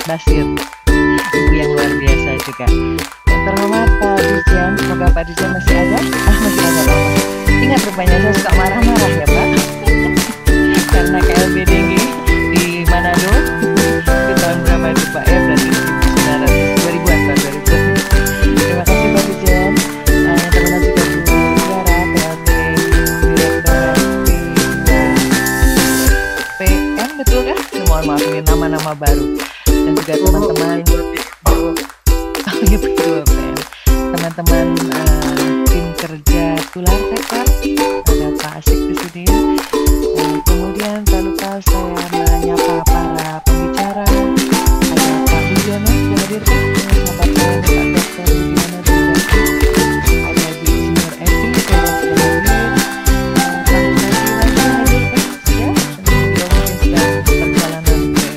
Basir, ibu yang luar biasa juga. Yang terhormat Pak Dirjen, semoga Pak Dirjen masih ada. Masih ada Pak. Ingat rupanya saya suka marah-marah ya Pak, karena KLB Denggi di Manado di tahun berapa itu Pak ya, berarti 2000-an Pak, 2000. Terima kasih Pak Dirjen. Yang terhormat juga Bu Tiara, PLT Direktur PM, betul kan? Mohon maaf ini nama-nama baru. Dan juga teman-teman teman-teman tim kerja tular tekad, ada Pak Asik di sini. Kemudian tak lupa saya menyapa para pembicara, ada Pak Budiono yang hadir, sahabat saya Pak Dr. Budiono dan ada di Senior Epi yang sudah hadir, Pak Bupati Waju hadir ya, mungkin sedang perjalanan ke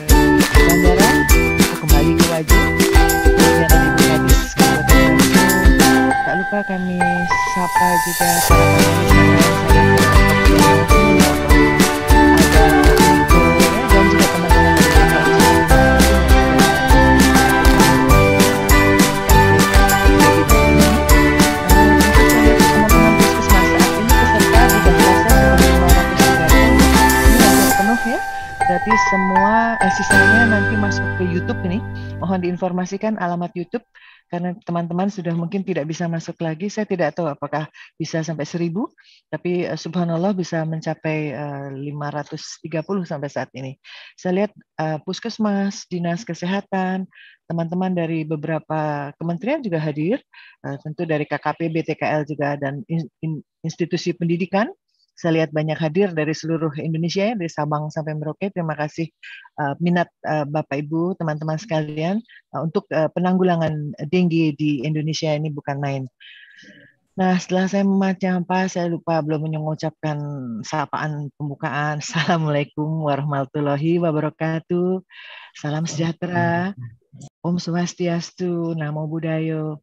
bandara atau kembali ke Waju. Kemudian ada Ibu Kadis Kabupaten Waju. Tak lupa kami sapa juga para panelis yang lain, saya ada Iko dan juga teman-teman dari teman-teman puskesmas saat ini peserta sudah selesai sebanyak 503. Ini hampir penuh ya. Berarti semua sisanya nanti masuk ke YouTube ini. Mohon diinformasikan alamat YouTube karena teman-teman sudah mungkin tidak bisa masuk lagi. Saya tidak tahu apakah bisa sampai 1000, tapi subhanallah bisa mencapai 530 sampai saat ini. Saya lihat puskesmas, dinas kesehatan, teman-teman dari beberapa kementerian juga hadir, tentu dari KKP, BTKL juga, dan institusi pendidikan. Saya lihat banyak hadir dari seluruh Indonesia ya, dari Sabang sampai Merauke. Terima kasih minat Bapak Ibu, teman-teman sekalian untuk penanggulangan dengue di Indonesia ini bukan main. Nah, setelah saya membaca, saya lupa belum mengucapkan sapaan pembukaan. Assalamualaikum warahmatullahi wabarakatuh. Salam sejahtera. Om Swastiastu, Namo Buddhaya.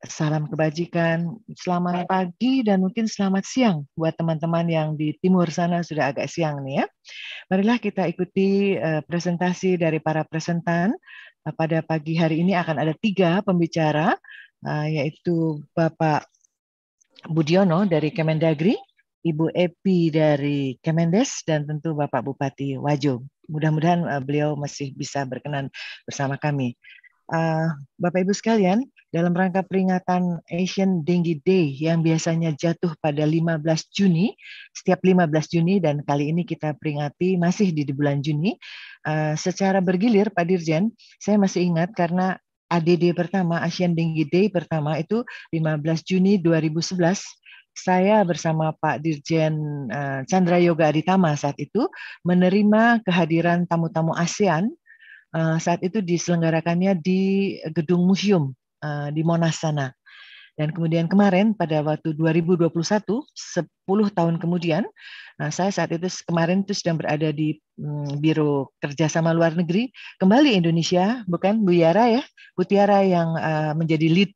Salam kebajikan, selamat pagi dan mungkin selamat siang buat teman-teman yang di timur sana sudah agak siang nih ya. Marilah kita ikuti presentasi dari para presentan. Pada pagi hari ini akan ada 3 pembicara, yaitu Bapak Budiono dari Kemendagri, Ibu Epi dari Kemendes, dan tentu Bapak Bupati Wajo. Mudah-mudahan beliau masih bisa berkenan bersama kami. Bapak Ibu sekalian, dalam rangka peringatan Asian Dengue Day yang biasanya jatuh pada 15 Juni, setiap 15 Juni dan kali ini kita peringati masih di bulan Juni, secara bergilir Pak Dirjen, saya masih ingat karena ADD pertama, Asian Dengue Day pertama itu 15 Juni 2011, saya bersama Pak Dirjen Chandra Yoga Aditama saat itu menerima kehadiran tamu-tamu ASEAN. Saat itu diselenggarakannya di gedung museum di Monas sana. Dan kemudian kemarin pada waktu 2021, 10 tahun kemudian, saya saat itu kemarin itu sedang berada di Biro Kerjasama Luar Negeri, kembali Indonesia, bukan Bu Yara ya, Bu Tiara yang menjadi lead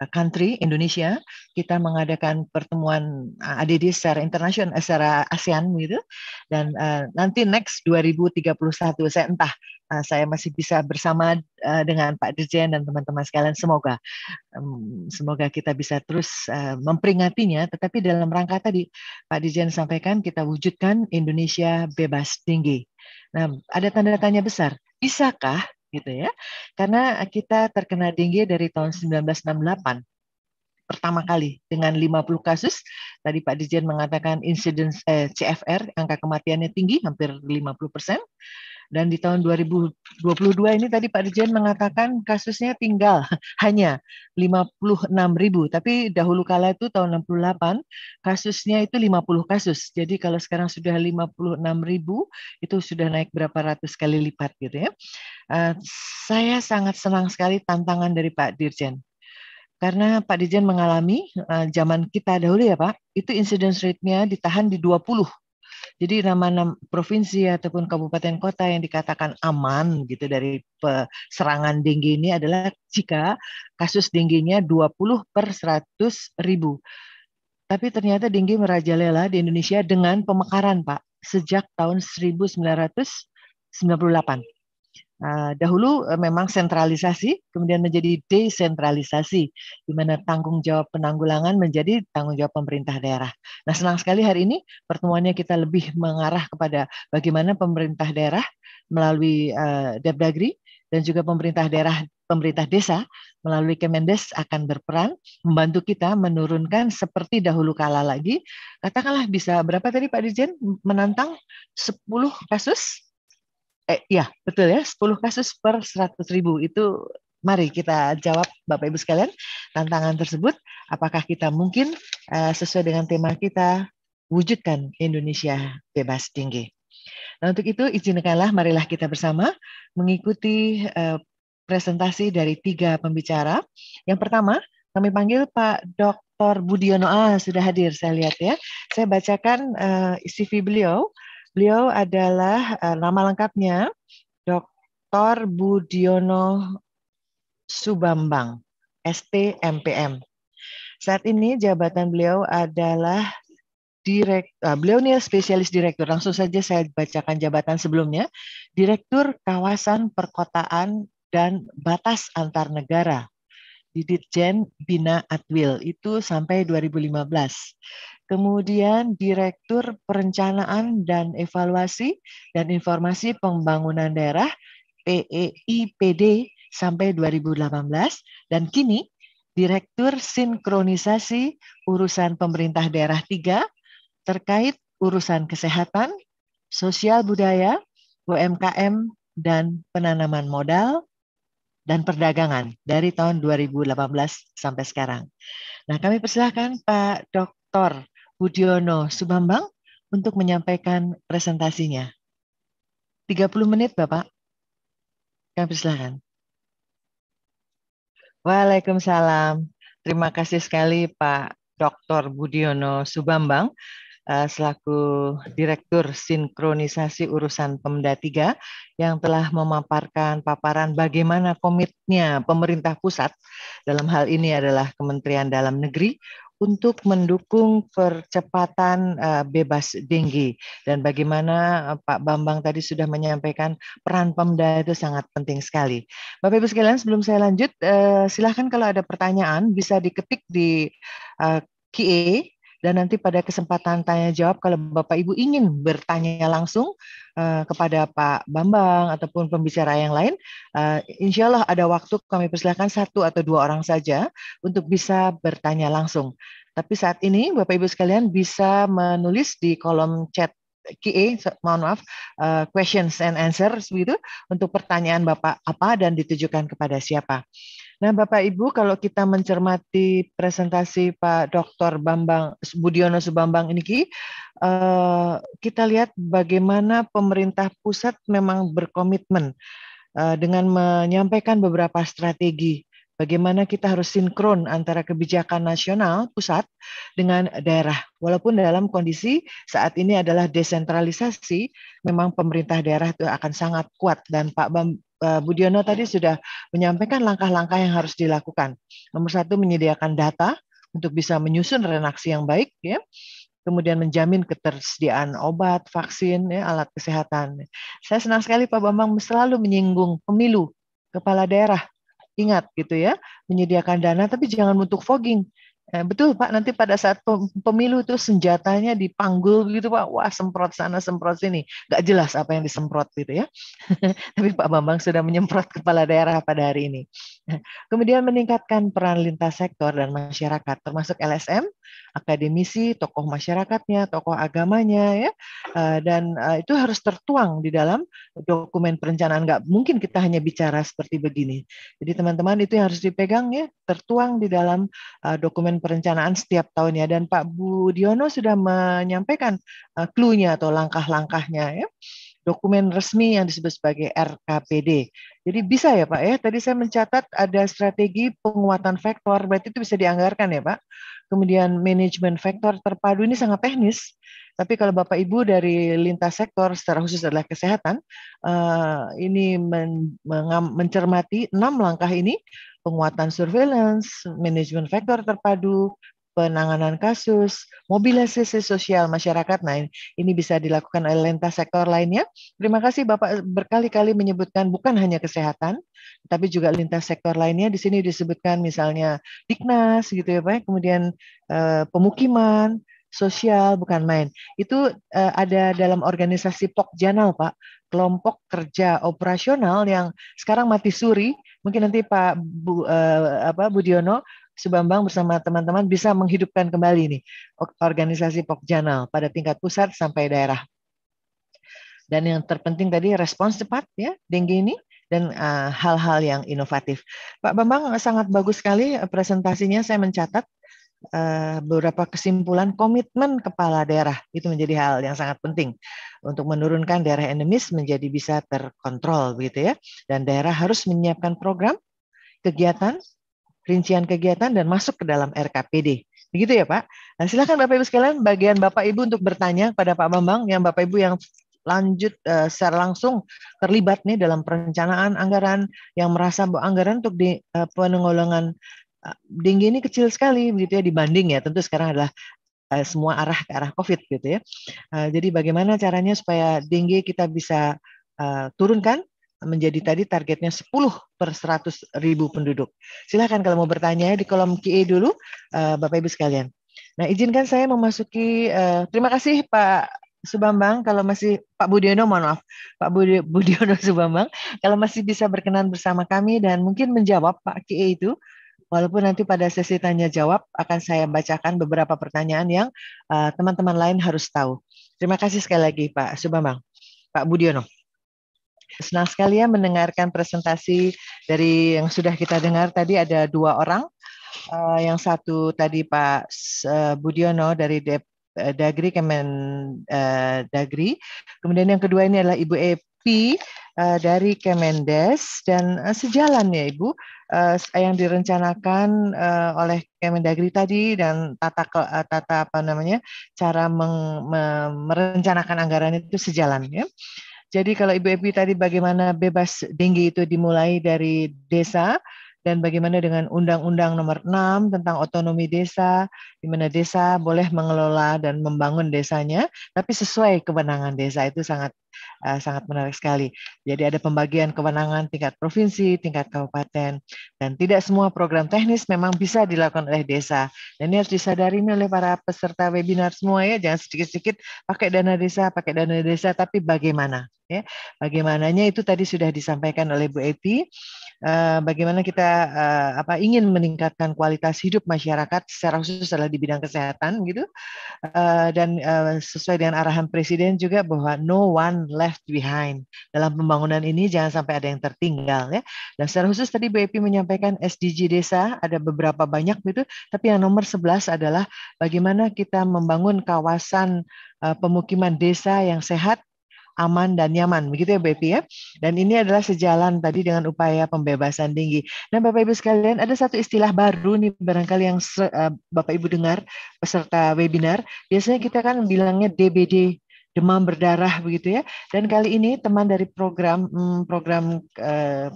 country Indonesia, kita mengadakan pertemuan ADD secara internasional, secara ASEAN gitu, dan nanti next 2031, saya entah saya masih bisa bersama dengan Pak Dirjen dan teman-teman sekalian, semoga kita bisa terus memperingatinya, tetapi dalam rangka tadi Pak Dirjen sampaikan kita wujudkan Indonesia bebas dengue. Nah, ada tanda tanya besar, bisakah gitu ya? Karena kita terkena dengue dari tahun 1968 pertama kali dengan 50 kasus. Tadi Pak Dirjen mengatakan incidence CFR, angka kematiannya tinggi, hampir 50%. Dan di tahun 2022 ini tadi Pak Dirjen mengatakan kasusnya tinggal hanya 56.000. Tapi dahulu kala itu tahun 68 kasusnya itu 50 kasus. Jadi kalau sekarang sudah 56.000 itu sudah naik berapa ratus kali lipat gitu ya. Saya sangat senang sekali tantangan dari Pak Dirjen. Karena Pak Dirjen mengalami zaman kita dahulu ya Pak, itu incidence rate-nya ditahan di 20. Jadi nama provinsi ataupun kabupaten kota yang dikatakan aman gitu dari serangan dengue ini adalah jika kasus dengue-nya 20 per 100.000. Tapi ternyata dengue merajalela di Indonesia dengan pemekaran Pak sejak tahun 1998. Dahulu memang sentralisasi, kemudian menjadi desentralisasi, di mana tanggung jawab penanggulangan menjadi tanggung jawab pemerintah daerah. Nah, senang sekali hari ini pertemuannya kita lebih mengarah kepada bagaimana pemerintah daerah melalui Depdagri dan juga pemerintah daerah, pemerintah desa melalui Kemendes akan berperan membantu kita menurunkan seperti dahulu kala lagi. Katakanlah bisa berapa tadi Pak Dirjen menantang 10 kasus? Ya, betul ya, 10 kasus per 100.000 itu. Mari kita jawab Bapak Ibu sekalian tantangan tersebut. Apakah kita mungkin sesuai dengan tema kita wujudkan Indonesia bebas tinggi. Nah, untuk itu izinkanlah marilah kita bersama mengikuti presentasi dari 3 pembicara. Yang pertama, kami panggil Pak Dr. Budiono. Sudah hadir saya lihat ya. Saya bacakan CV beliau. Beliau adalah nama lengkapnya Dr. Budiono Subambang, ST-MPM. Saat ini jabatan beliau adalah beliau ini spesialis direktur. Langsung saja saya bacakan jabatan sebelumnya. Direktur Kawasan Perkotaan dan Batas Antar Negara di Ditjen Bina Atwil itu sampai 2015. Kemudian Direktur Perencanaan dan Evaluasi dan Informasi Pembangunan Daerah PEIPD sampai 2018 dan kini Direktur Sinkronisasi Urusan Pemerintah Daerah 3 terkait urusan kesehatan, sosial budaya, UMKM, dan penanaman modal dan perdagangan dari tahun 2018 sampai sekarang. Nah, kami persilahkan Pak Dr. Budiono Subambang untuk menyampaikan presentasinya. 30 menit, Bapak. Kami persilahkan. Waalaikumsalam. Terima kasih sekali Pak Dr. Budiono Subambang selaku Direktur Sinkronisasi Urusan Pemda 3 yang telah memaparkan paparan bagaimana komitmennya pemerintah pusat dalam hal ini adalah Kementerian Dalam Negeri untuk mendukung percepatan bebas denggi dan bagaimana Pak Bambang tadi sudah menyampaikan peran Pemda itu sangat penting sekali. Bapak Ibu sekalian, sebelum saya lanjut, silahkan kalau ada pertanyaan bisa diketik di QA dan nanti pada kesempatan tanya jawab kalau Bapak Ibu ingin bertanya langsung kepada Pak Bambang ataupun pembicara yang lain, insya Allah ada waktu kami persilahkan 1 atau 2 orang saja untuk bisa bertanya langsung. Tapi saat ini Bapak Ibu sekalian bisa menulis di kolom chat QA, mohon maaf, questions and answers begitu untuk pertanyaan Bapak apa dan ditujukan kepada siapa. Nah, Bapak Ibu, kalau kita mencermati presentasi Pak Dr. Bambang Budiono Subambang ini, kita lihat bagaimana pemerintah pusat memang berkomitmen dengan menyampaikan beberapa strategi. Bagaimana kita harus sinkron antara kebijakan nasional pusat dengan daerah. Walaupun dalam kondisi saat ini adalah desentralisasi, memang pemerintah daerah itu akan sangat kuat dan Pak Budiono tadi sudah menyampaikan langkah-langkah yang harus dilakukan. Nomor 1 menyediakan data untuk bisa menyusun renaksi yang baik, ya. Kemudian menjamin ketersediaan obat, vaksin, ya, alat kesehatan. Saya senang sekali Pak Bambang selalu menyinggung pemilu, kepala daerah. Ingat gitu ya, menyediakan dana tapi jangan untuk fogging. Betul Pak, nanti pada saat pemilu itu senjatanya dipanggul begitu Pak, wah semprot sana semprot sini, nggak jelas apa yang disemprot gitu ya. Tapi Pak Bambang sudah menyemprot kepala daerah pada hari ini. Kemudian meningkatkan peran lintas sektor dan masyarakat, termasuk LSM, akademisi, tokoh masyarakatnya, tokoh agamanya, ya, dan itu harus tertuang di dalam dokumen perencanaan. Nggak mungkin kita hanya bicara seperti begini. Jadi teman-teman itu yang harus dipegang ya, tertuang di dalam dokumen perencanaan setiap tahunnya. Dan Pak Budiono sudah menyampaikan clue-nya atau langkah-langkahnya ya. Dokumen resmi yang disebut sebagai RKPD. Jadi bisa ya Pak ya, tadi saya mencatat ada strategi penguatan vektor, berarti itu bisa dianggarkan ya Pak. Kemudian manajemen vektor terpadu ini sangat teknis, tapi kalau Bapak Ibu dari lintas sektor, secara khusus adalah kesehatan, ini mencermati 6 langkah ini, penguatan surveillance, manajemen vektor terpadu, penanganan kasus, mobilisasi sosial masyarakat. Nah, ini bisa dilakukan oleh lintas sektor lainnya. Terima kasih Bapak berkali-kali menyebutkan bukan hanya kesehatan, tapi juga lintas sektor lainnya. Di sini disebutkan misalnya Diknas gitu ya Pak, kemudian pemukiman, sosial, bukan main. Itu ada dalam organisasi Pokjanal Pak, kelompok kerja operasional yang sekarang mati suri. Mungkin nanti Pak Budiono Subambang bersama teman-teman bisa menghidupkan kembali nih organisasi Pokjanal pada tingkat pusat sampai daerah. Dan yang terpenting tadi respons cepat ya dengue ini dan hal-hal yang inovatif. Pak Bambang sangat bagus sekali presentasinya. Saya mencatat beberapa kesimpulan komitmen kepala daerah itu menjadi hal yang sangat penting untuk menurunkan daerah endemis menjadi bisa terkontrol begitu ya. Dan daerah harus menyiapkan program, kegiatan, rincian kegiatan dan masuk ke dalam RKPD. Begitu ya Pak. Nah, silakan Bapak Ibu sekalian bagian Bapak Ibu untuk bertanya pada Pak Bambang yang Bapak Ibu yang lanjut secara langsung terlibat nih dalam perencanaan anggaran yang merasa bahwa anggaran untuk di penanggulangan dengue ini kecil sekali begitu ya dibanding ya tentu sekarang adalah semua arah ke arah COVID gitu ya. Jadi bagaimana caranya supaya dengue kita bisa turunkan menjadi tadi targetnya 10 per 100.000 penduduk. Silakan kalau mau bertanya di kolom QA dulu Bapak Ibu sekalian. Nah izinkan saya memasuki, terima kasih Pak Subambang, kalau masih Pak Budiono, mohon maaf, Pak Budiono Subambang, kalau masih bisa berkenan bersama kami dan mungkin menjawab Pak QA itu, walaupun nanti pada sesi tanya jawab akan saya bacakan beberapa pertanyaan yang teman-teman lain harus tahu. Terima kasih sekali lagi Pak Subambang. Pak Budiono. Senang sekali ya mendengarkan presentasi dari yang sudah kita dengar tadi ada 2 orang. Yang satu tadi Pak Budiono dari Dagri, Dagri. Kemudian yang kedua ini adalah Ibu Epi dari Kemendes dan sejalan ya Ibu yang direncanakan oleh Kemendagri tadi dan tata apa namanya cara merencanakan anggaran itu sejalan ya. Jadi kalau Ibu Epi tadi bagaimana bebas dengue itu dimulai dari desa dan bagaimana dengan Undang-Undang Nomor 6 tentang otonomi desa, di mana desa boleh mengelola dan membangun desanya, tapi sesuai kewenangan desa itu sangat menarik sekali. Jadi ada pembagian kewenangan tingkat provinsi, tingkat kabupaten, dan tidak semua program teknis memang bisa dilakukan oleh desa. Dan ini harus disadari oleh para peserta webinar semua ya, jangan sedikit-sedikit pakai dana desa, tapi bagaimana? Ya, bagaimananya itu tadi sudah disampaikan oleh Bu Eti. Bagaimana kita ingin meningkatkan kualitas hidup masyarakat secara khusus adalah di bidang kesehatan gitu. Dan sesuai dengan arahan Presiden juga bahwa no one left behind. Dalam pembangunan ini jangan sampai ada yang tertinggal ya. Dan secara khusus tadi Bu Epi menyampaikan SDG desa ada beberapa banyak gitu, tapi yang nomor 11 adalah bagaimana kita membangun kawasan pemukiman desa yang sehat, aman dan nyaman, begitu ya Bu Epi ya. Dan ini adalah sejalan tadi dengan upaya pembebasan dengue. Dan Bapak Ibu sekalian, ada satu istilah baru nih barangkali yang Bapak Ibu dengar peserta webinar. Biasanya kita kan bilangnya DBD, demam berdarah begitu ya. Dan kali ini teman dari program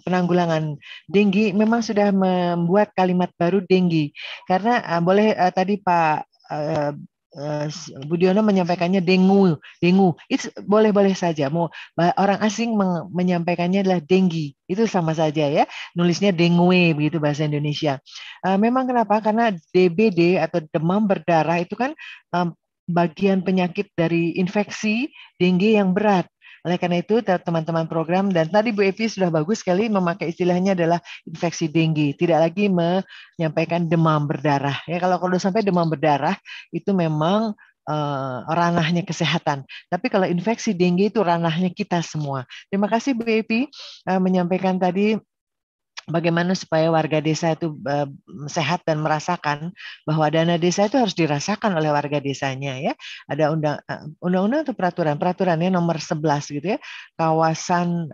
penanggulangan dengue memang sudah membuat kalimat baru dengue. Karena boleh tadi Pak Budiono menyampaikannya dengu. Itu boleh-boleh saja. Mau orang asing menyampaikannya adalah denggi. Itu sama saja ya. Nulisnya dengue begitu bahasa Indonesia. Memang kenapa? Karena DBD atau demam berdarah itu kan bagian penyakit dari infeksi dengue yang berat. Oleh karena itu, teman-teman program, dan tadi Bu Evi sudah bagus sekali memakai istilahnya adalah infeksi dengue. Tidak lagi menyampaikan demam berdarah. Ya, kalau sampai demam berdarah, itu memang ranahnya kesehatan. Tapi kalau infeksi dengue itu ranahnya kita semua. Terima kasih Bu Evi menyampaikan tadi bagaimana supaya warga desa itu sehat dan merasakan bahwa dana desa itu harus dirasakan oleh warga desanya ya. Ada undang-undang atau peraturannya nomor 11 gitu ya. Kawasan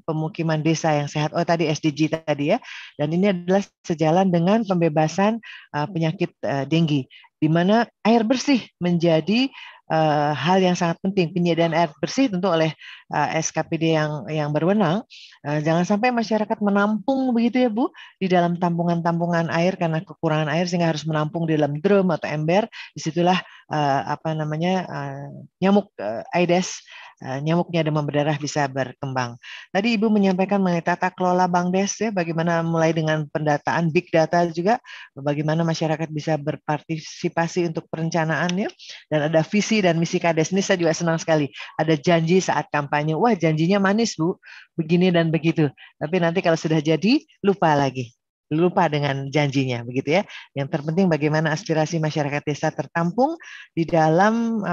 pemukiman desa yang sehat. Oh tadi SDG tadi ya. Dan ini adalah sejalan dengan pembebasan penyakit dengue di mana air bersih menjadi hal yang sangat penting, penyediaan air bersih tentu oleh SKPD yang berwenang. Jangan sampai masyarakat menampung begitu ya Bu di dalam tampungan-tampungan air karena kekurangan air sehingga harus menampung di dalam drum atau ember. Disitulah nyamuk Aedes, nyamuknya demam berdarah bisa berkembang. Tadi Ibu menyampaikan mengenai tata kelola Bangdes ya, bagaimana mulai dengan pendataan big data juga, bagaimana masyarakat bisa berpartisipasi untuk perencanaannya, dan ada visi dan misi Kades. Ini saya juga senang sekali. Ada janji saat kampanye, wah janjinya manis Bu, begini dan begitu. Tapi nanti kalau sudah jadi, lupa lagi. Lupa dengan janjinya, begitu ya. Yang terpenting bagaimana aspirasi masyarakat desa tertampung di dalam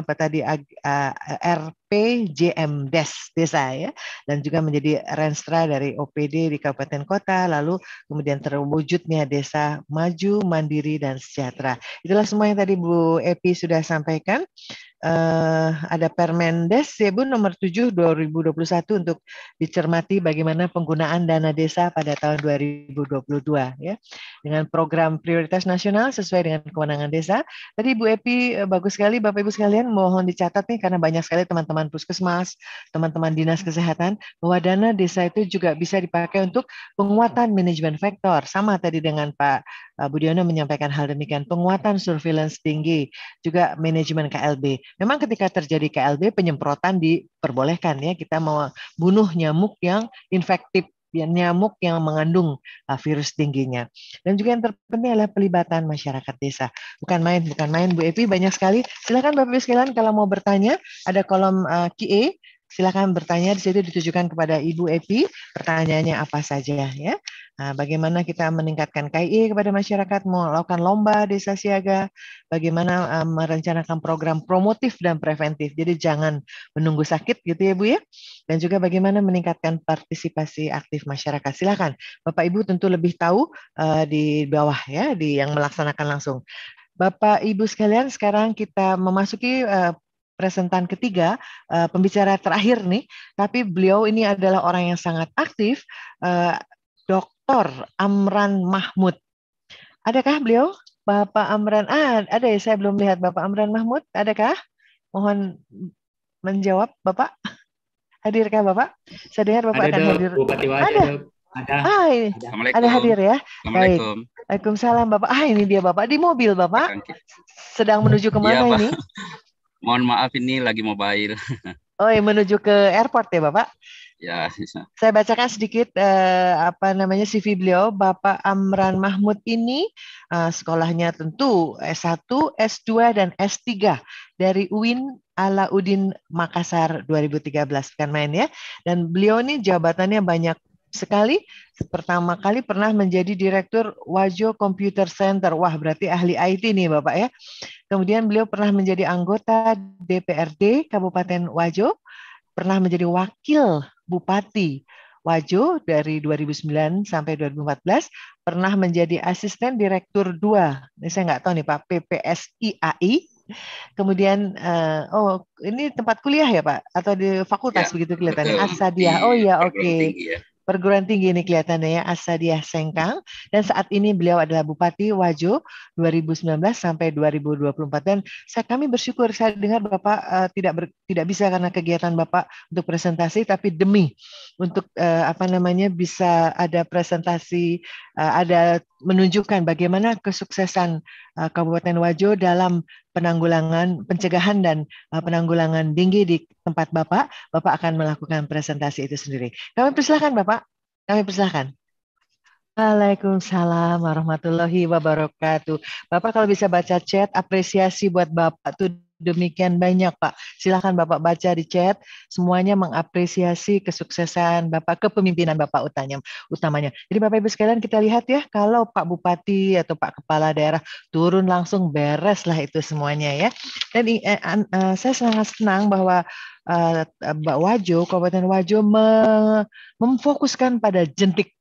RPJM desa ya, dan juga menjadi renstra dari OPD di kabupaten kota, lalu kemudian terwujudnya desa maju, mandiri dan sejahtera. Itulah semua yang tadi Bu Epi sudah sampaikan. Ada Permendes ya Bu nomor 7 2021 untuk dicermati bagaimana penggunaan dana desa pada tahun 2022 ya, dengan program prioritas nasional sesuai dengan kewenangan desa. Tadi Bu Epi bagus sekali, Bapak Ibu sekalian, mohon dicatat nih karena banyak sekali teman-teman puskesmas, teman-teman dinas kesehatan, bahwa dana desa itu juga bisa dipakai untuk penguatan manajemen faktor. Sama tadi dengan Pak Budiono menyampaikan hal demikian, penguatan surveillance tinggi, juga manajemen KLB. Memang ketika terjadi KLB, penyemprotan diperbolehkan ya, kita mau bunuh nyamuk yang infektif, nyamuk yang mengandung virus tingginya. Dan juga yang terpenting adalah pelibatan masyarakat desa. Bukan main Bu Epi, banyak sekali. Silakan Bapak Ibu sekalian kalau mau bertanya, ada kolom Q&A. Silakan bertanya, di situ ditujukan kepada Ibu Epi, pertanyaannya apa saja ya. Nah, bagaimana kita meningkatkan KIE kepada masyarakat, melakukan lomba desa siaga, bagaimana merencanakan program promotif dan preventif. Jadi jangan menunggu sakit gitu ya Bu ya. Dan juga bagaimana meningkatkan partisipasi aktif masyarakat. Silakan Bapak Ibu tentu lebih tahu di bawah ya, di yang melaksanakan langsung. Bapak Ibu sekalian, sekarang kita memasuki presentan ketiga, pembicara terakhir nih, tapi beliau ini adalah orang yang sangat aktif, Dr. Amran Mahmud. Adakah beliau? Bapak Amran, ada ya, saya belum lihat Bapak Amran Mahmud, adakah? Mohon menjawab Bapak. Hadirkah Bapak? Saya dengar Bapak akan hadir. Bupati Wajo, ada. Ini. Ada hadir ya. Baik. Assalamualaikum. Waalaikumsalam Bapak. Ini dia Bapak di mobil Bapak. Sedang menuju kemana ini? Mohon maaf ini lagi mobile. Oh, menuju ke airport ya Bapak? Ya. Saya bacakan sedikit CV beliau. Bapak Amran Mahmud ini sekolahnya tentu S1, S2 dan S3 dari UIN Alauddin Makassar 2013, kan main ya. Dan beliau ini jabatannya banyak sekali. Pertama kali pernah menjadi Direktur Wajo Computer Center. Wah, berarti ahli IT nih Bapak ya. Kemudian beliau pernah menjadi anggota DPRD Kabupaten Wajo, pernah menjadi wakil Bupati Wajo dari 2009 sampai 2014, pernah menjadi asisten direktur 2. Ini saya nggak tahu nih Pak, PPSIAI. Kemudian, ini tempat kuliah ya Pak? Atau di fakultas ya, begitu kelihatannya? Asadiah. Oh ya, oke. Ya. Perguruan tinggi ini kelihatannya ya, Asadiah Sengkang. Dan saat ini beliau adalah Bupati Wajo 2019 sampai 2024. Dan kami bersyukur, saya dengar Bapak tidak bisa karena kegiatan Bapak untuk presentasi, tapi demi untuk bisa ada presentasi, ada menunjukkan bagaimana kesuksesan Kabupaten Wajo dalam pencegahan dan penanggulangan dengue di tempat Bapak akan melakukan presentasi itu sendiri. Kami persilahkan Bapak, kami persilahkan. Waalaikumsalam warahmatullahi wabarakatuh. Bapak kalau bisa baca chat, apresiasi buat Bapak tuh demikian banyak Pak. Silakan Bapak baca di chat, semuanya mengapresiasi kesuksesan Bapak, kepemimpinan Bapak utamanya. Jadi Bapak Ibu sekalian kita lihat ya, kalau Pak Bupati atau Pak Kepala Daerah turun langsung beres lah itu semuanya ya. Dan saya sangat senang bahwa Kabupaten Wajo memfokuskan pada jentik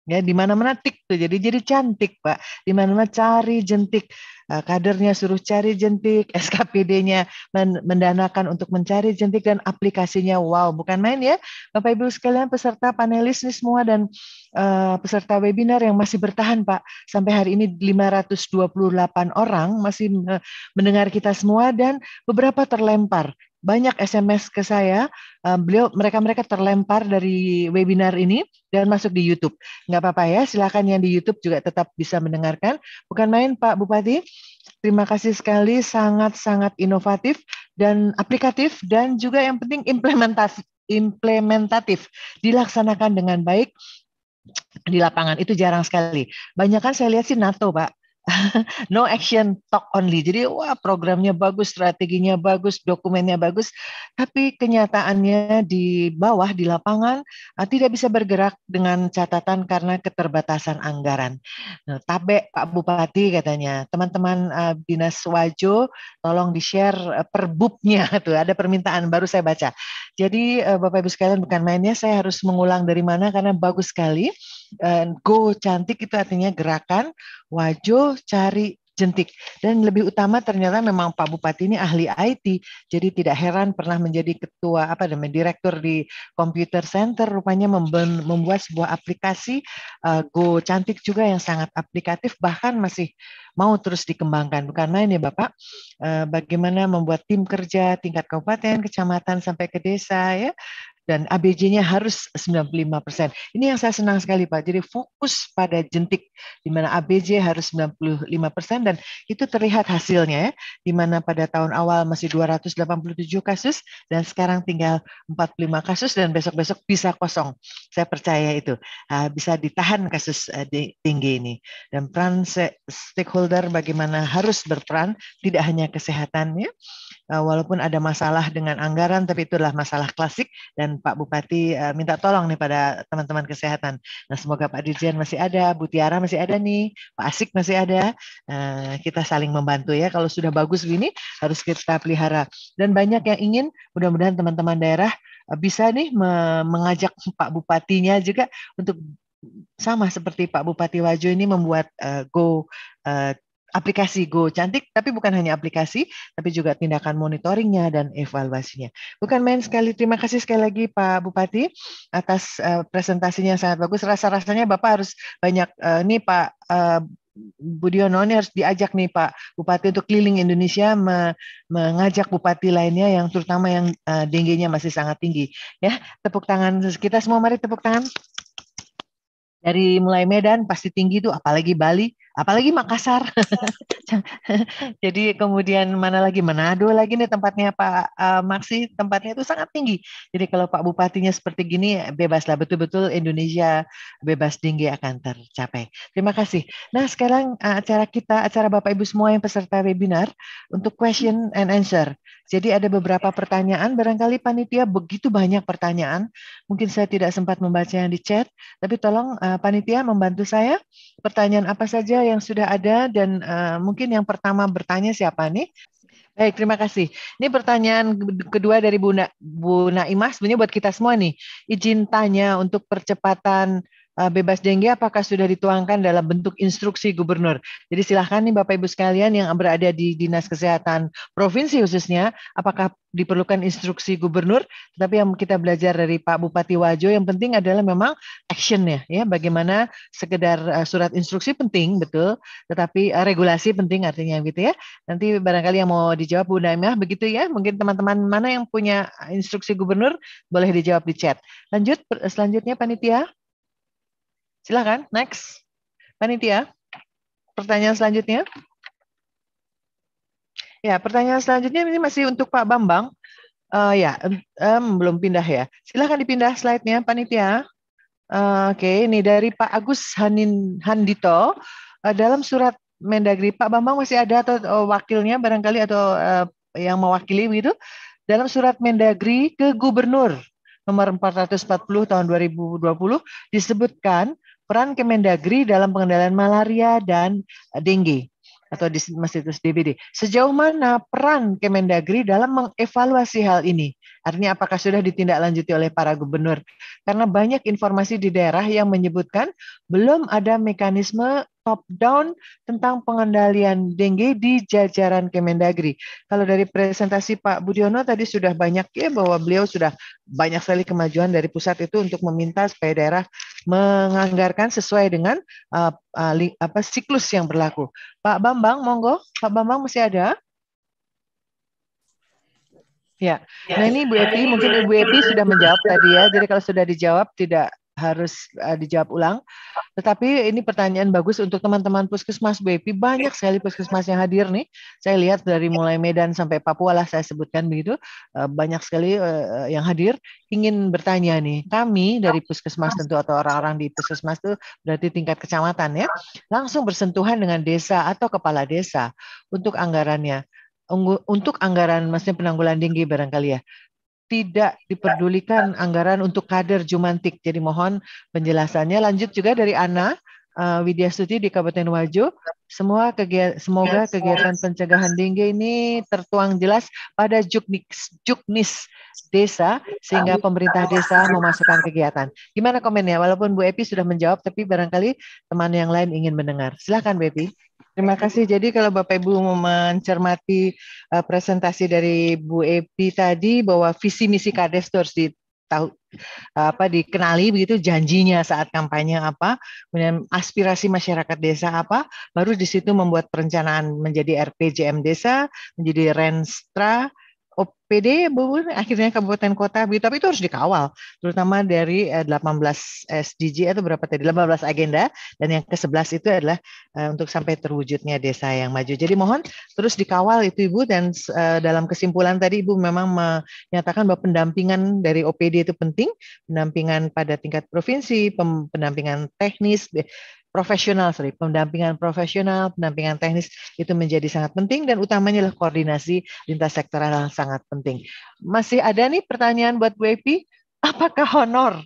Ya, di mana-mana tik tuh. Jadi cantik, Pak. Di mana-mana cari jentik. Kadernya suruh cari jentik, SKPD-nya mendanakan untuk mencari jentik dan aplikasinya wow, bukan main ya. Bapak Ibu sekalian peserta panelis nih semua dan peserta webinar yang masih bertahan, Pak. Sampai hari ini 528 orang masih mendengar kita semua dan beberapa terlempar. Banyak SMS ke saya, mereka terlempar dari webinar ini dan masuk di YouTube. Nggak apa-apa ya, silakan yang di YouTube juga tetap bisa mendengarkan. Bukan main Pak Bupati, terima kasih sekali, sangat-sangat inovatif dan aplikatif dan juga yang penting implementatif, dilaksanakan dengan baik di lapangan. Itu jarang sekali. Banyak kan saya lihat sih NATO, Pak. No action, talk only. Jadi wah programnya bagus, strateginya bagus, dokumennya bagus, tapi kenyataannya di bawah di lapangan tidak bisa bergerak dengan catatan karena keterbatasan anggaran. Nah, tabe Pak Bupati katanya, teman-teman Dinas Wajo tolong di-share perbubnya tuh, ada permintaan baru saya baca. Jadi Bapak Ibu sekalian bukan mainnya, saya harus mengulang dari mana karena bagus sekali. Go cantik itu artinya gerakan, Wajo cari jentik. Dan lebih utama ternyata memang Pak Bupati ini ahli IT, jadi tidak heran pernah menjadi ketua direktur di Computer Center, rupanya membuat sebuah aplikasi Go Cantik juga yang sangat aplikatif, bahkan masih mau terus dikembangkan. Bukan main ya Bapak, bagaimana membuat tim kerja tingkat kabupaten, kecamatan sampai ke desa ya, dan ABJ-nya harus 95%. Ini yang saya senang sekali Pak. Jadi fokus pada jentik di mana ABJ harus 95% dan itu terlihat hasilnya ya. Di mana pada tahun awal masih 287 kasus dan sekarang tinggal 45 kasus dan besok-besok bisa kosong. Saya percaya itu. Bisa ditahan kasus tinggi ini. Dan peran stakeholder bagaimana harus berperan, tidak hanya kesehatannya, walaupun ada masalah dengan anggaran, tapi itulah masalah klasik dan Pak Bupati minta tolong nih pada teman-teman kesehatan. Nah, semoga Pak Dirjen masih ada, Bu Tiara masih ada nih, Pak Asik masih ada. Kita saling membantu ya. Kalau sudah bagus begini harus kita pelihara. Dan banyak yang ingin, mudah-mudahan teman-teman daerah bisa nih mengajak Pak Bupatinya juga untuk sama seperti Pak Bupati Wajo ini membuat aplikasi Go Cantik, tapi bukan hanya aplikasi, tapi juga tindakan monitoringnya dan evaluasinya. Bukan main sekali. Terima kasih sekali lagi Pak Bupati atas presentasinya sangat bagus. Rasa-rasanya Bapak harus banyak nih Pak Budiono ini harus diajak nih Pak Bupati untuk keliling Indonesia mengajak bupati lainnya yang terutama yang dengue-nya masih sangat tinggi. Ya, tepuk tangan kita semua, mari tepuk tangan. Dari mulai Medan pasti tinggi tuh, apalagi Bali, apalagi Makassar. Jadi kemudian mana lagi, Manado lagi nih tempatnya Pak Maksi, tempatnya itu sangat tinggi. Jadi kalau Pak Bupatinya seperti gini, bebaslah, betul-betul Indonesia bebas dengue akan tercapai. Terima kasih. Nah sekarang acara Bapak Ibu semua yang peserta webinar untuk question and answer. Jadi ada beberapa pertanyaan, barangkali panitia begitu banyak pertanyaan, mungkin saya tidak sempat membaca yang di chat, tapi tolong panitia membantu saya, pertanyaan apa saja yang sudah ada dan mungkin yang pertama bertanya siapa nih? Baik, terima kasih. Ini pertanyaan kedua dari Bu Naimah, sebenarnya buat kita semua nih. Izin tanya untuk percepatan bebas dengue apakah sudah dituangkan dalam bentuk instruksi gubernur. Jadi silahkan nih Bapak Ibu sekalian yang berada di Dinas Kesehatan Provinsi khususnya, apakah diperlukan instruksi gubernur, tapi yang kita belajar dari Pak Bupati Wajo yang penting adalah memang action-nya ya, bagaimana sekedar surat instruksi penting betul, tetapi regulasi penting artinya gitu ya. Nanti barangkali yang mau dijawab Bu Naimah begitu ya, mungkin teman-teman mana yang punya instruksi gubernur boleh dijawab di chat. Lanjut selanjutnya panitia. Silakan, next. Panitia, pertanyaan selanjutnya. Ya, pertanyaan selanjutnya ini masih untuk Pak Bambang. Belum pindah ya. Silakan dipindah slide-nya, panitia. Oke, ini dari Pak Agus Handito. Dalam surat Mendagri, Pak Bambang masih ada atau wakilnya barangkali atau yang mewakili begitu? Dalam surat Mendagri ke Gubernur nomor 440 tahun 2020 disebutkan peran Kemendagri dalam pengendalian malaria dan dengue. atau di situs DBD. Sejauh mana peran Kemendagri dalam mengevaluasi hal ini? Artinya apakah sudah ditindaklanjuti oleh para gubernur? Karena banyak informasi di daerah yang menyebutkan belum ada mekanisme top down tentang pengendalian dengue di jajaran Kemendagri. Kalau dari presentasi Pak Budiono tadi sudah banyak ya bahwa beliau sudah banyak sekali kemajuan dari pusat itu untuk meminta supaya daerah menganggarkan sesuai dengan siklus yang berlaku. Pak Bambang, monggo. Pak Bambang masih ada? Ya. Nah ini Bu Epi, mungkin Ibu Epi sudah menjawab tadi ya. Jadi kalau sudah dijawab tidak harus dijawab ulang. Tetapi ini pertanyaan bagus untuk teman-teman puskesmas Bu Epi. Banyak sekali puskesmas yang hadir nih. Saya lihat dari mulai Medan sampai Papua lah saya sebutkan begitu. Banyak sekali yang hadir ingin bertanya nih. Kami dari puskesmas tentu atau orang-orang di puskesmas itu berarti tingkat kecamatan ya. Langsung bersentuhan dengan desa atau kepala desa untuk anggarannya. Untuk anggaran maksudnya penanggulangan dengue barangkali ya. Tidak diperdulikan anggaran untuk kader Jumantik. Jadi mohon penjelasannya. Lanjut juga dari Ana Widyastuti di Kabupaten Wajo. Semoga kegiatan pencegahan dengue ini tertuang jelas pada Juknis desa sehingga pemerintah desa memasukkan kegiatan. Gimana komennya? Walaupun Bu Epi sudah menjawab, tapi barangkali teman yang lain ingin mendengar. Silakan Bu Epi. Terima kasih. Jadi kalau Bapak Ibu mencermati presentasi dari Bu Epi tadi bahwa visi misi Kades harus dikenali begitu, janjinya saat kampanye apa, kemudian aspirasi masyarakat desa apa, baru di situ membuat perencanaan menjadi RPJM desa, menjadi Renstra, OPD, akhirnya kabupaten kota, tapi itu harus dikawal, terutama dari 18 SDG atau berapa tadi, 18 agenda, dan yang ke-11 itu adalah untuk sampai terwujudnya desa yang maju. Jadi mohon terus dikawal itu Ibu, dan dalam kesimpulan tadi Ibu memang menyatakan bahwa pendampingan dari OPD itu penting, pendampingan pada tingkat provinsi, pendampingan teknis, pendampingan profesional, pendampingan teknis itu menjadi sangat penting dan utamanya adalah koordinasi lintas sektoral sangat penting. Masih ada nih pertanyaan buat Bu Epi, apakah honor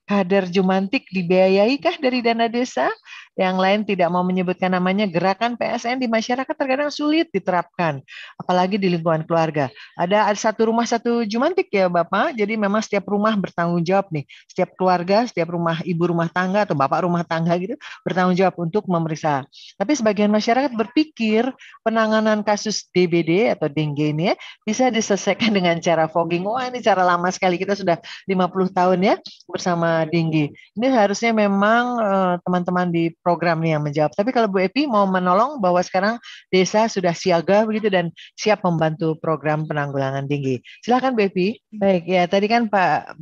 kader Jumantik dibiayai kah dari dana desa? Yang lain tidak mau menyebutkan namanya. Gerakan PSN di masyarakat terkadang sulit diterapkan, apalagi di lingkungan keluarga. Ada satu rumah satu Jumantik ya Bapak, jadi memang setiap rumah bertanggung jawab nih, setiap keluarga, setiap rumah ibu rumah tangga atau bapak rumah tangga gitu bertanggung jawab untuk memeriksa. Tapi sebagian masyarakat berpikir penanganan kasus DBD atau dengue ini ya, bisa diselesaikan dengan cara fogging. Wah ini cara lama sekali, kita sudah 50 tahun ya bersama dengue. Ini harusnya memang teman-teman di program nih yang menjawab. Tapi kalau Bu Epi mau menolong bahwa sekarang desa sudah siaga begitu dan siap membantu program penanggulangan dengue. Silakan Bu Epi. Baik ya, tadi kan Pak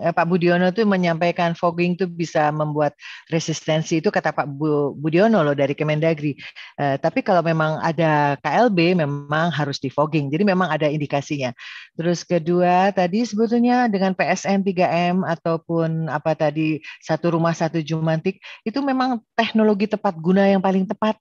Pak Budiono tuh menyampaikan fogging itu bisa membuat resistensi, itu kata Pak Budiono loh dari Kemendagri. Tapi kalau memang ada KLB memang harus di fogging. Jadi memang ada indikasinya. Terus kedua tadi sebetulnya dengan PSN 3M ataupun apa tadi satu rumah satu Jumantik itu memang teknologi tepat guna yang paling tepat.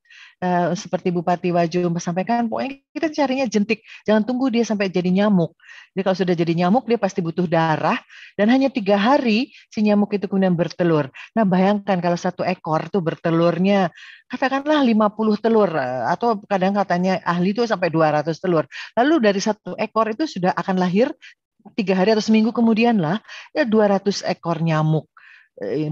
Seperti Bupati Wajo sampaikan, pokoknya kita carinya jentik, jangan tunggu dia sampai jadi nyamuk. Jadi kalau sudah jadi nyamuk dia pasti butuh darah dan hanya 3 hari si nyamuk itu kemudian bertelur. Nah bayangkan kalau satu ekor tuh bertelurnya katakanlah 50 telur atau kadang katanya ahli itu sampai 200 telur. Lalu dari satu ekor itu sudah akan lahir 3 hari atau seminggu kemudian lah ya 200 ekor nyamuk.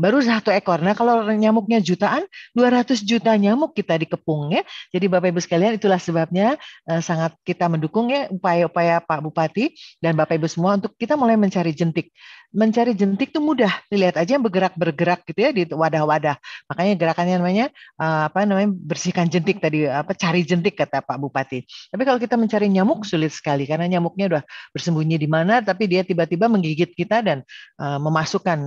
Baru satu ekor. Nah, kalau nyamuknya jutaan, 200 juta nyamuk kita dikepung ya. Jadi Bapak Ibu sekalian, itulah sebabnya sangat kita mendukung ya upaya-upaya Pak Bupati dan Bapak Ibu semua untuk kita mulai mencari jentik. Mencari jentik itu mudah. Dilihat aja yang bergerak-bergerak gitu ya di wadah-wadah. Makanya gerakannya namanya bersihkan jentik tadi, cari jentik kata Pak Bupati. Tapi kalau kita mencari nyamuk sulit sekali karena nyamuknya udah bersembunyi di mana, tapi dia tiba-tiba menggigit kita dan memasukkan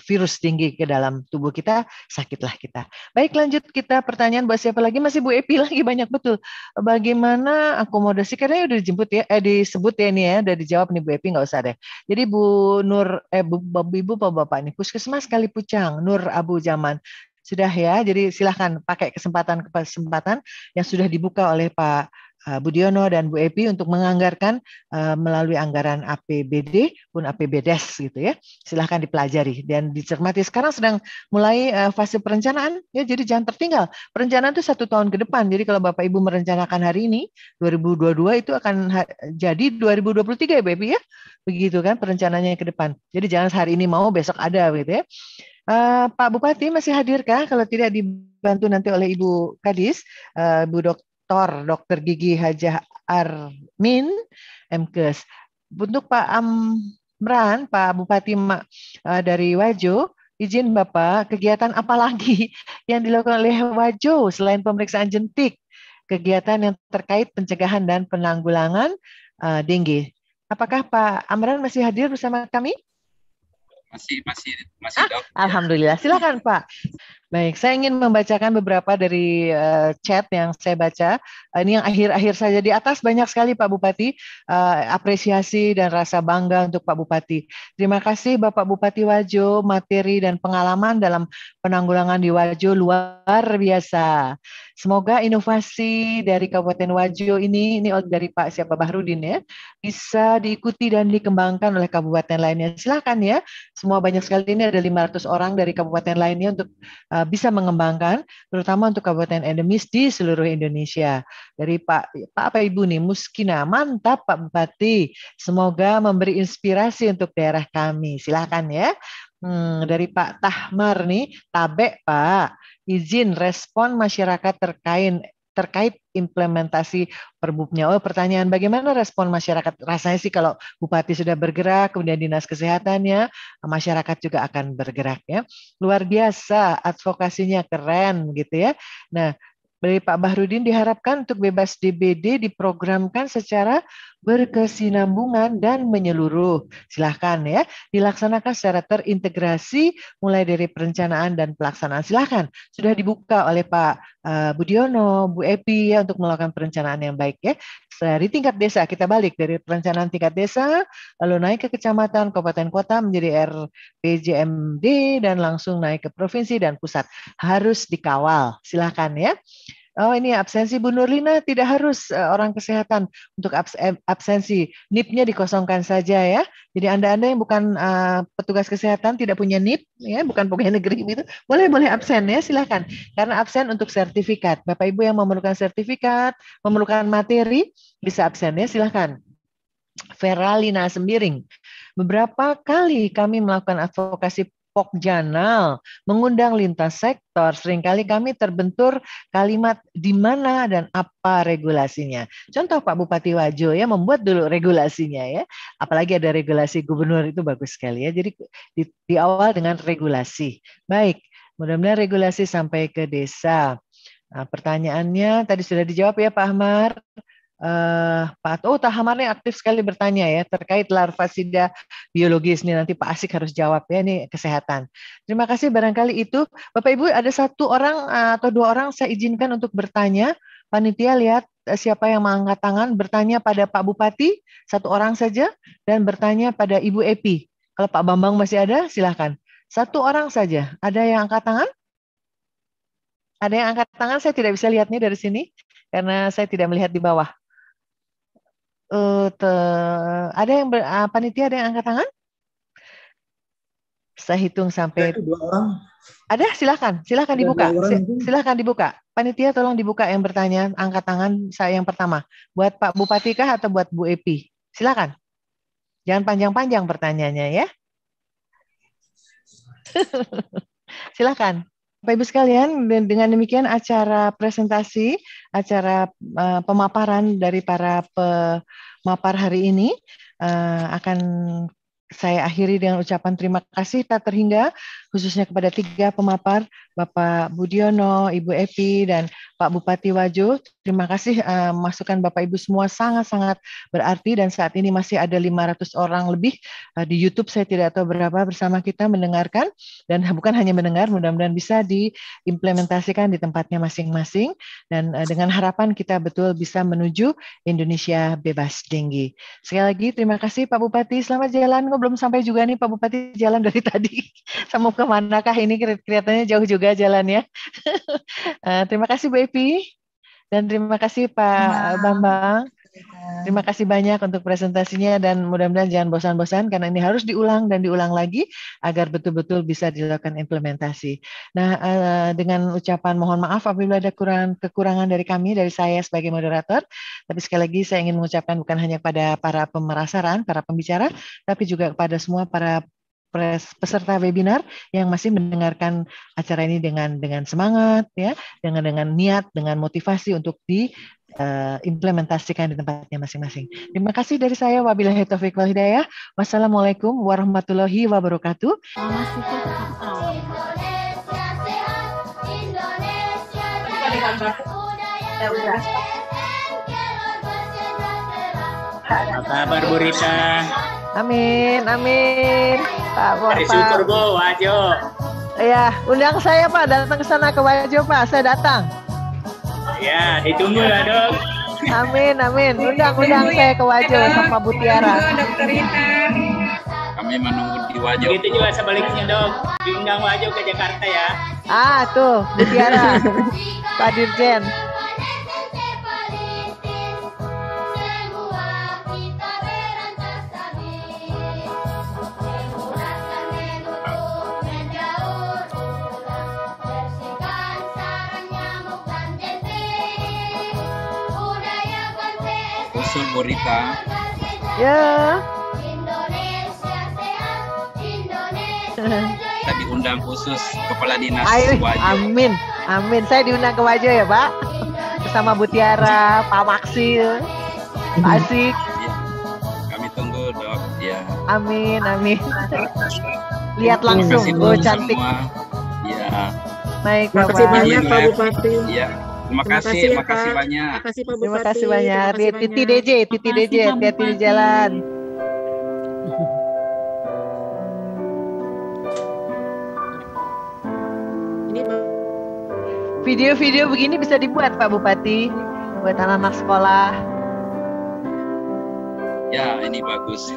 virus tinggi ke dalam tubuh kita, sakitlah kita. Baik, lanjut kita pertanyaan buat siapa lagi? Masih Bu Epi lagi, banyak betul. Bagaimana akomodasi? Karena udah dijemput ya, disebut ya ini ya, udah dijawab nih Bu Epi, nggak usah deh. Jadi Bu Nur, Ibu Bapak nih, Puskesmas Kalipucang, Nur Abu Jaman. Sudah ya, jadi silahkan pakai kesempatan yang sudah dibuka oleh Pak Budiono dan Bu Epi untuk menganggarkan melalui anggaran APBD pun APBDes gitu ya. Silahkan dipelajari dan dicermati. Sekarang sedang mulai fase perencanaan ya, jadi jangan tertinggal. Perencanaan itu 1 tahun ke depan. Jadi kalau Bapak Ibu merencanakan hari ini 2022 itu akan jadi 2023 ya Bu Epi ya. Begitu kan perencanaannya ke depan. Jadi jangan hari ini mau besok ada gitu ya. Pak Bupati masih hadirkah? Kalau tidak dibantu nanti oleh Ibu Kadis, Bu Dr. Gigi Hajah Armin MKes. Untuk Pak Amran, Pak Bupati dari Wajo, izin Bapak, kegiatan apa lagi yang dilakukan oleh Wajo selain pemeriksaan jentik, kegiatan yang terkait pencegahan dan penanggulangan dengue. Apakah Pak Amran masih hadir bersama kami? Masih dok. Alhamdulillah, silakan Pak. Baik, saya ingin membacakan beberapa dari chat yang saya baca. Ini yang akhir-akhir saja, di atas banyak sekali Pak Bupati, apresiasi dan rasa bangga untuk Pak Bupati. Terima kasih Bapak Bupati Wajo, materi dan pengalaman dalam penanggulangan di Wajo luar biasa. Semoga inovasi dari Kabupaten Wajo ini dari Pak Bahrudin ya, bisa diikuti dan dikembangkan oleh kabupaten lainnya. Silakan ya, semua banyak sekali, ini ada 500 orang dari kabupaten lainnya untuk bisa mengembangkan, terutama untuk kabupaten endemis di seluruh Indonesia. Dari Pak apa Ibu nih, Muskina, mantap Pak Bupati. Semoga memberi inspirasi untuk daerah kami. Silakan ya. Dari Pak Tahmar nih, Tabe Pak, izin respon masyarakat terkait implementasi perbubnya. Oh, pertanyaan bagaimana respon masyarakat? Rasanya sih kalau Bupati sudah bergerak, kemudian Dinas Kesehatannya, masyarakat juga akan bergerak ya. Luar biasa, advokasinya keren gitu ya. Nah, dari Pak Bahrudin diharapkan untuk bebas DBD diprogramkan secara berkesinambungan dan menyeluruh. Silahkan ya, dilaksanakan secara terintegrasi mulai dari perencanaan dan pelaksanaan. Silahkan, sudah dibuka oleh Pak Budiono, Bu Epi ya untuk melakukan perencanaan yang baik ya. Dari tingkat desa, kita balik dari perencanaan tingkat desa, lalu naik ke kecamatan, kabupaten, kota menjadi RPJMD dan langsung naik ke provinsi dan pusat. Harus dikawal, silahkan ya. Oh ini absensi Bu Nurlina, tidak harus orang kesehatan untuk absensi. NIP-nya dikosongkan saja ya. Jadi Anda-Anda yang bukan petugas kesehatan, tidak punya NIP, ya, bukan pegawai negeri itu, boleh absen ya, silakan. Karena absen untuk sertifikat. Bapak Ibu yang memerlukan sertifikat, memerlukan materi, bisa absen ya, silakan. Veralina Sembiring. Beberapa kali kami melakukan advokasi Pokjanal, mengundang lintas sektor, seringkali kami terbentur kalimat di mana dan apa regulasinya. Contoh Pak Bupati Wajo ya, membuat dulu regulasinya ya. Apalagi ada regulasi gubernur itu bagus sekali ya. Jadi di awal dengan regulasi. Baik, mudah-mudahan regulasi sampai ke desa. Nah, pertanyaannya tadi sudah dijawab ya Pak Ahmar. Pak Tahmar nih aktif sekali bertanya ya terkait larvasida biologis nih, nanti Pak Asik harus jawab ya, ini kesehatan. Terima kasih, barangkali itu Bapak Ibu ada 1 orang atau 2 orang saya izinkan untuk bertanya. Panitia lihat siapa yang mengangkat tangan bertanya pada Pak Bupati, 1 orang saja, dan bertanya pada Ibu Epi. Kalau Pak Bambang masih ada silahkan. 1 orang saja. Ada yang angkat tangan? Ada yang angkat tangan, saya tidak bisa lihat nih dari sini karena saya tidak melihat di bawah. Ada yang panitia ada yang angkat tangan? Saya hitung sampai 2 orang. Ada, silakan dibuka. Silakan dibuka. Panitia tolong dibuka yang bertanya, angkat tangan saya yang pertama. Buat Pak Bupati kah atau buat Bu Epi? Silakan. Jangan panjang-panjang pertanyaannya ya. Silakan. Bapak Ibu sekalian, dengan demikian acara presentasi, acara pemaparan dari para pemapar hari ini akan saya akhiri dengan ucapan terima kasih tak terhingga, khususnya kepada 3 pemapar, Bapak Budiono, Ibu Epi, dan Pak Bupati Wajo. Terima kasih, masukan Bapak Ibu semua sangat-sangat berarti, dan saat ini masih ada 500 orang lebih di YouTube, saya tidak tahu berapa, bersama kita mendengarkan, dan bukan hanya mendengar, mudah-mudahan bisa diimplementasikan di tempatnya masing-masing, dan dengan harapan kita betul bisa menuju Indonesia bebas dengue. Sekali lagi terima kasih Pak Bupati, selamat jalan. Belum sampai juga nih Pak Bupati, jalan dari tadi. Semoga kemanakah ini kelihatannya jauh juga jalannya. Terima kasih Bu Epi dan terima kasih Pak Bambang. Terima kasih banyak untuk presentasinya dan mudah-mudahan jangan bosan-bosan karena ini harus diulang dan diulang lagi agar betul-betul bisa dilakukan implementasi. Nah, dengan ucapan mohon maaf apabila ada kekurangan dari kami, dari saya sebagai moderator, tapi sekali lagi saya ingin mengucapkan bukan hanya pada para pemerasaran, para pembicara, tapi juga kepada semua para peserta webinar yang masih mendengarkan acara ini dengan semangat, ya, dengan niat, dengan motivasi untuk implementasikan di tempatnya masing-masing. Terima kasih dari saya. Wabillahi taufiq wal hidayah. Wassalamualaikum warahmatullahi wabarakatuh. Apa kabar Bu Rita? Amin, amin. Pak syukur Bu, Wajo. Iya, undang saya Pak, datang ke sana ke Wajo Pak, saya datang. Ya, ditunggu ya Dok. Amin, amin. Undang saya ke Wajo sama Bu Tiara. Dokter Rita. Kami menunggu di Wajo. Begitu juga sebaliknya Dok, diundang Wajo ke Jakarta ya. Tuh, Bu Tiara, Pak Dirjen. Usul Bu Rita. Ya. Kita diundang khusus Kepala Dinas Wajo. Amin, amin. Saya diundang ke Wajo ya Pak, bersama Bu Tiara, Pak Maksil, Pak Asik. Ya, kami tunggu Dok. Ya. Amin, amin. Lihat langsung, cantik. Ya. Baik, Terima kasih banyak Pak Bupati. Ya. Terima kasih banyak. Terima kasih Pak Bupati. Terima kasih banyak. Titi DJ, hati-hati di jalan. Video-video begini bisa dibuat Pak Bupati buat anak-anak sekolah. Ya, ini bagus.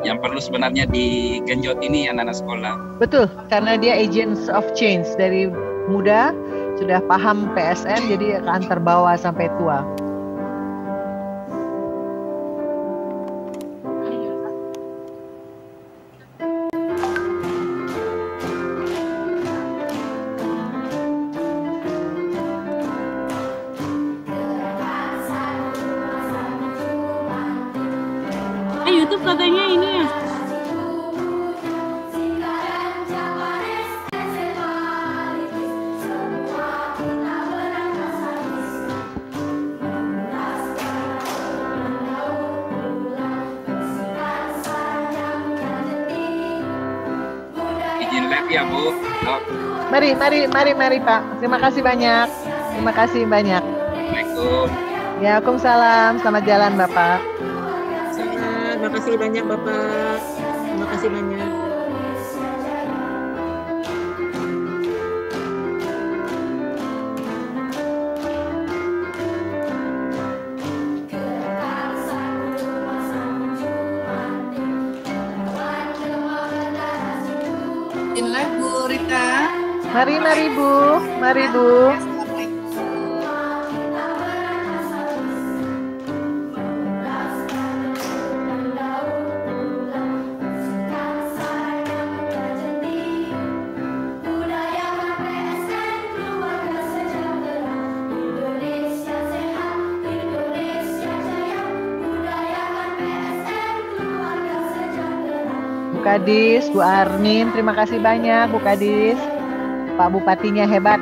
Yang perlu sebenarnya digenjot ini anak-anak sekolah. Betul, karena dia agents of change dari muda sudah paham PSN jadi akan terbawa sampai tua. YouTube katanya ini ya. Izin live ya Bu. Mari Pak. Terima kasih banyak. Assalamualaikum. Ya, Waalaikumsalam. Selamat jalan Bapak. Terima kasih banyak Bapak. Terima kasih banyak. Live Bu Rita. Mari Bu. Bu Kadis, Bu Armin, terima kasih banyak Bu Kadis. Pak Bupatinya hebat.